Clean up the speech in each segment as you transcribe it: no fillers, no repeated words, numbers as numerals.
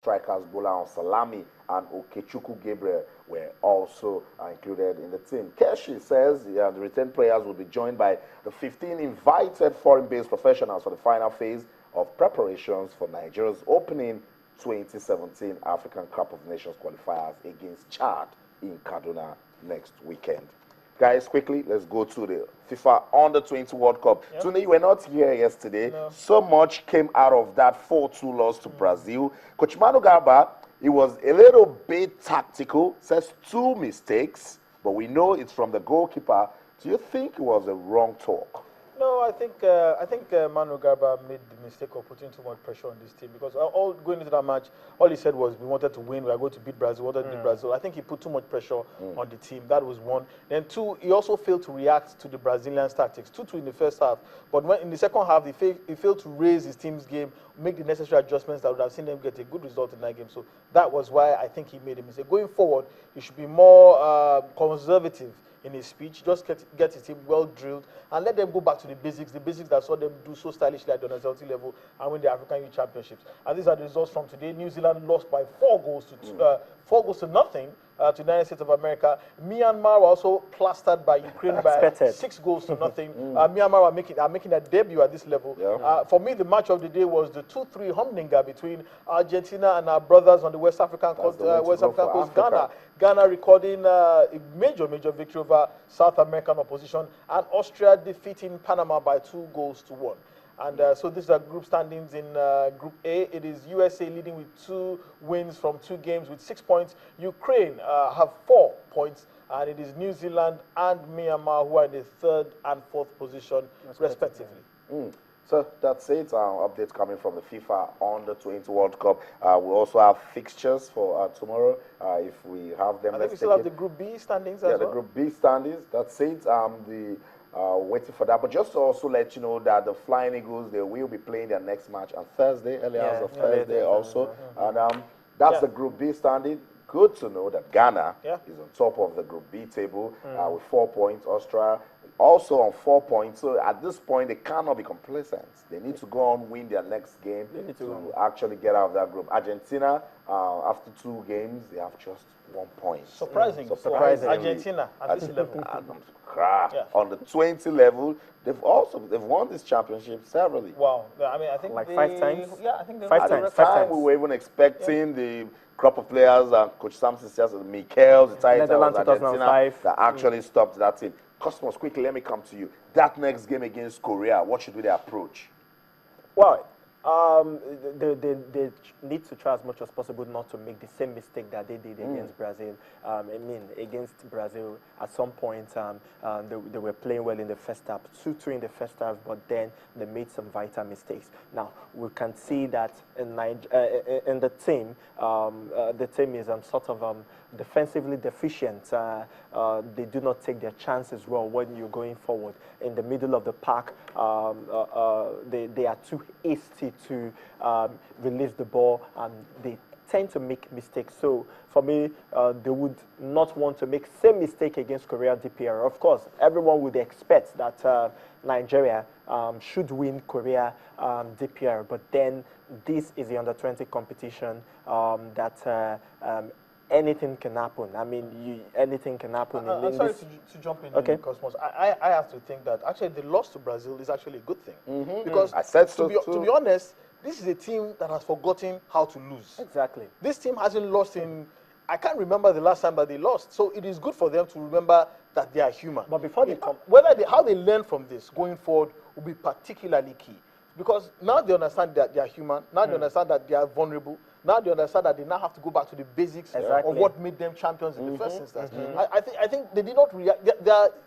strikers Bola Salami and Okechukwu Gabriel were also included in the team. Keshi says the retained players will be joined by the 15 invited foreign-based professionals for the final phase of preparations for Nigeria's opening 2017 African Cup of Nations qualifiers against Chad in Kaduna next weekend. Guys, quickly, let's go to the FIFA Under-20 World Cup. Yep. Tune, you were not here yesterday. No. So much came out of that 4-2 loss to Brazil. Coach Manu Garba, he was a little bit tactical, says 2 mistakes, but we know it's from the goalkeeper. Do you think it was a wrong talk? No, I think Manu Garba made the mistake of putting too much pressure on this team, because all going into that match, all he said was we wanted to win, we are going to beat Brazil, we wanted to beat Brazil. I think he put too much pressure on the team. That was one. Then 2, he also failed to react to the Brazilian tactics. 2-2 in the first half, but when in the second half he failed to raise his team's game, make the necessary adjustments that would have seen them get a good result in that game. So that was why I think he made a mistake. Going forward, he should be more conservative in his speech, just get his team well drilled and let them go back to the basics that saw them do so stylishly at the under-20 level and win the African Youth Championships. And these are the results from today. New Zealand lost by 4 goals to nothing to the United States of America. Myanmar were also plastered by Ukraine by 6 goals to nothing. Myanmar are making a debut at this level. Yeah. For me, the match of the day was the 2-3 humdinger between Argentina and our brothers on the West African coast, Ghana. Ghana recording a major victory over South American opposition, and Austria defeating Panama by 2 goals to 1. And so these are group standings in Group A. It is USA leading with 2 wins from 2 games with 6 points. Ukraine have 4 points, and it is New Zealand and Myanmar who are in the 3rd and 4th position, respectively. So that's it. Updates coming from the FIFA Under-20 World Cup. We also have fixtures for tomorrow. If we have them, I think we still have the Group B standings as well. Yeah, the Group B standings. That's it. Waiting for that. But just to also let you know that the Flying Eagles, they will be playing their next match on Thursday, early hours of Thursday also. And that's the Group B standing. Good to know that Ghana is on top of the Group B table with 4 points. Austria also on 4 points. So at this point, they cannot be complacent. They need to go on, win their next game to actually get out of that group. Argentina, after 2 games, they have just 1 point. Surprising. Argentina at this level. On the 20 level, they've won this championship severally. Wow. I mean, I think like 5 times. Yeah, I think 5 times. 5 times. We were even expecting the crop of players, Coach Sampson says, Mikel, the Titans, Argentina, that actually stopped that team. Cosmos, quickly, let me come to you. That next game against Korea, what should be the approach? Well, they need to try as much as possible not to make the same mistake that they did against Brazil. Against Brazil, at some point, they were playing well in the first half, 2-2 in the first half, but then they made some vital mistakes. Now, we can see that in the team is sort of defensively deficient. They do not take their chances well when you're going forward. In the middle of the park, they are too hasty to release the ball, and they tend to make mistakes. So for me, they would not want to make same mistake against Korea DPR. Of course, everyone would expect that Nigeria should win Korea DPR, but then this is the under-20 competition that anything can happen. I mean, anything can happen. I'm sorry to jump in, Cosmos. I have to think that actually the loss to Brazil is actually a good thing. Because I said so to be honest, this is a team that has forgotten how to lose. Exactly. This team hasn't lost in, I can't remember the last time that they lost. So it is good for them to remember that they are human. But before they come, how they learn from this going forward will be particularly key. Because now they understand that they are human. Now they understand that they are vulnerable. Now they understand that they now have to go back to the basics of what made them champions in the first instance. I think they did not react.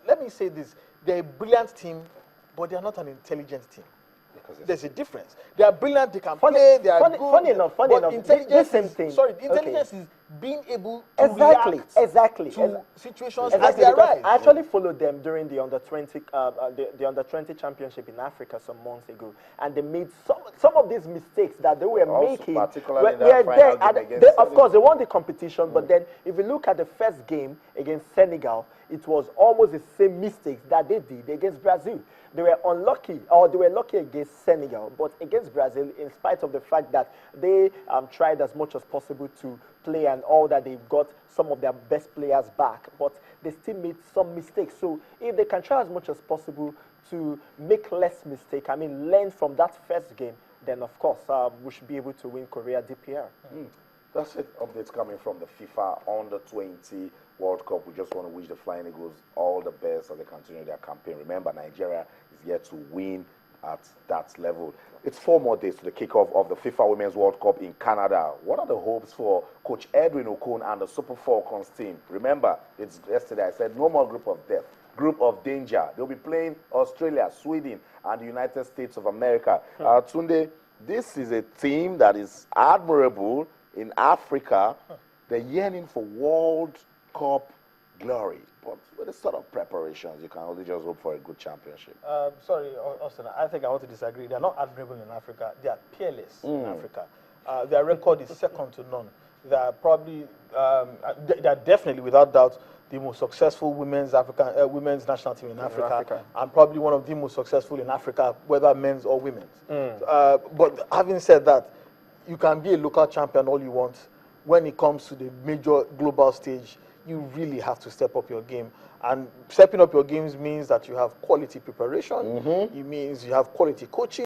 Let me say this: they're a brilliant team, but they are not an intelligent team. There's a difference. They are brilliant. They can play. They are good. Funny enough. Intelligence. Intelligence is being able to react to situations as they arise. I actually followed them during the under-20 the under-20 championship in Africa some months ago, and they made some of these mistakes that they were Also, making. particularly in that final game against Of course, they won the competition, but then if you look at the first game against Senegal, it was almost the same mistakes that they did against Brazil. They were unlucky, or they were lucky against Senegal, but against Brazil, in spite of the fact that they tried as much as possible to play and all that, they got some of their best players back, but they still made some mistakes. So if they can try as much as possible to make less mistake, I mean, learn from that first game, then of course we should be able to win Korea DPR. That's it. Updates coming from the FIFA Under-20 World Cup. We just want to wish the Flying Eagles all the best as they continue their campaign. Remember, Nigeria is yet to win at that level. It's 4 more days to the kickoff of the FIFA Women's World Cup in Canada. What are the hopes for Coach Edwin Okon and the Super Falcons team? Remember, it's yesterday I said no more group of death, group of danger. They'll be playing Australia, Sweden, and the United States of America. Tunde, this is a team that is admirable in Africa. They're yearning for World Cup glory. But with the sort of preparations, you can only just hope for a good championship. Sorry, Austin, I think I want to disagree. They're not admirable in Africa. They are peerless in Africa. Their record is second to none. They are probably, they are definitely, without doubt, the most successful women's national team in Africa, and probably one of the most successful in Africa, whether men's or women's. But having said that, you can be a local champion all you want. When it comes to the major global stage, you really have to step up your game. And stepping up your games means that you have quality preparation. It means you have quality coaching.